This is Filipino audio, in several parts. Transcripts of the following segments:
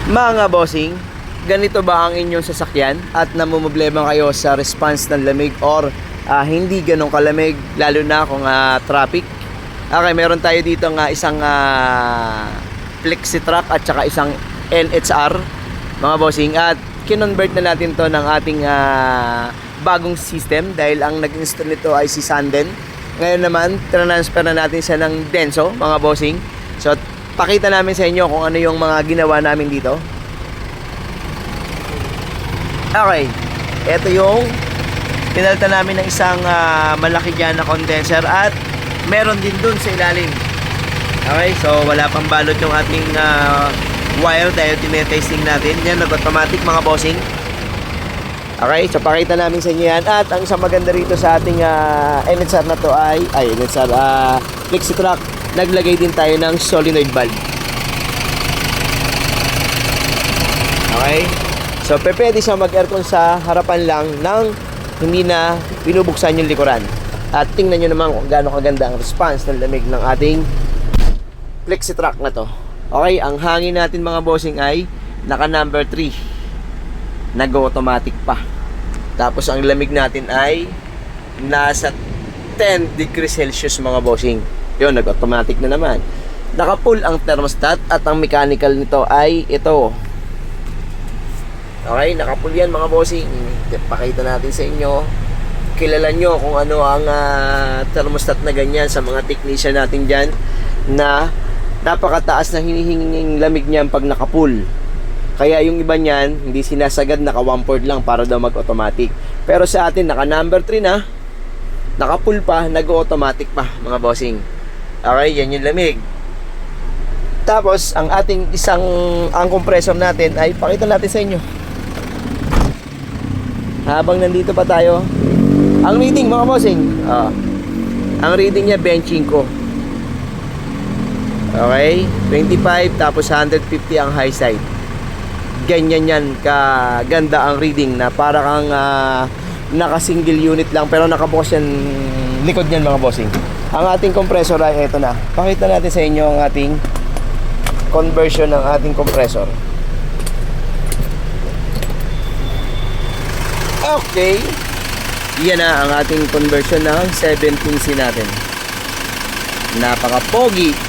Mga bossing, ganito ba ang inyong sasakyan at namumblema kayo sa response ng lamig or hindi ganong kalamig lalo na kung traffic? Okay, meron tayo dito nga isang Flexi-Truck at saka isang NHR mga bossing, at kinonvert na natin to ng ating bagong system dahil ang nag-install nito ay si Sanden. Ngayon naman, transfer na natin siya ng Denso mga bossing. So pakita namin sa inyo kung ano yung mga ginawa namin dito. Okay, ito yung pinalitan namin ng isang malaki dyan na condenser at meron din dun sa ilalim. Okay, so wala pang balot yung ating wire dahil tinetesting natin. Yan, nag-automatic mga bossing. Okay, so pakita namin sa inyo yan. At ang isang maganda rito sa ating NHR na to ay NHR Flexi-Truck, naglagay din tayo ng solenoid valve. Okay, so pwede siya mag-aircon sa harapan lang nang hindi na binubuksan yung likuran. At tingnan nyo naman kung gaano kaganda ang response ng lamig ng ating Flexi-Truck na to. Okay, ang hangin natin mga bossing ay naka number 3, nag-automatic pa. Tapos ang lamig natin ay nasa 10 degrees Celsius mga bossing. Yun, nag-automatic na naman. Naka-full ang thermostat at ang mechanical nito ay ito. Okay, naka-full yan mga bossing. Pakita natin sa inyo. Kilala nyo kung ano ang thermostat na ganyan sa mga technician natin dyan na napakataas na hinihinging lamig niyan pag naka-full. Kaya yung iba niyan, hindi sinasagad, naka 1/4 lang para daw mag-automatic. Pero sa atin, naka number 3 na, naka-full pa, nag-automatic pa mga bossing. Okay, yan yung lamig. Tapos, ang ating ang compressor natin ay pakita natin sa inyo. Habang nandito pa tayo, ang reading mga bossing, ang reading niya 25. Okay, 25 tapos 150 ang high side. Ganyan yan kaganda ang reading na para kang naka single unit lang pero nakabukas yan likod niyan mga bossing. Ang ating compressor ay eto na. Pakita natin sa inyo ang ating conversion ng ating compressor. Okay, yan na ang ating conversion ng 17C natin. Napaka-pogi.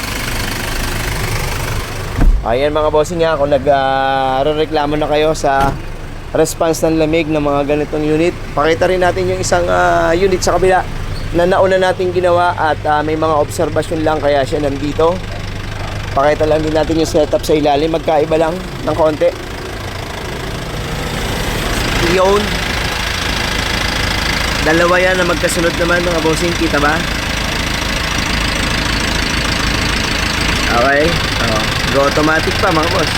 Ayan mga bossing nga, kung nag-reklamo na kayo sa response ng lamig ng mga ganitong unit, pakita rin natin yung isang unit sa kabila na nauna natin ginawa at may mga obserbasyon lang kaya siya nandito. Pakita lang din natin yung setup sa ilalim, magkaiba lang ng konti. Yun, dalawa yan na magkasunod naman mga bossing, kita ba? Okay, go automatic pa mga boss.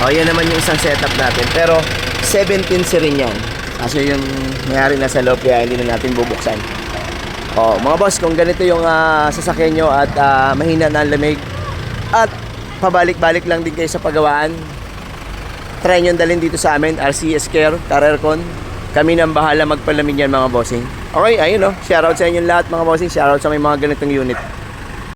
Yan naman yung isang setup natin. Pero 17C rin yan. Kasi yung mayari na sa loob kaya hindi na natin bubuksan. Mga boss, kung ganito yung sasakyan nyo at mahina na ang lamig at pabalik-balik lang din kayo sa pagawaan, try nyo dalhin dito sa amin, RCS Care, Tarercon. Kami nang bahala magpalamig yan mga bossing. Okay, ayun shoutout sa inyo lahat mga bossing. Shoutout sa may mga ganitong unit.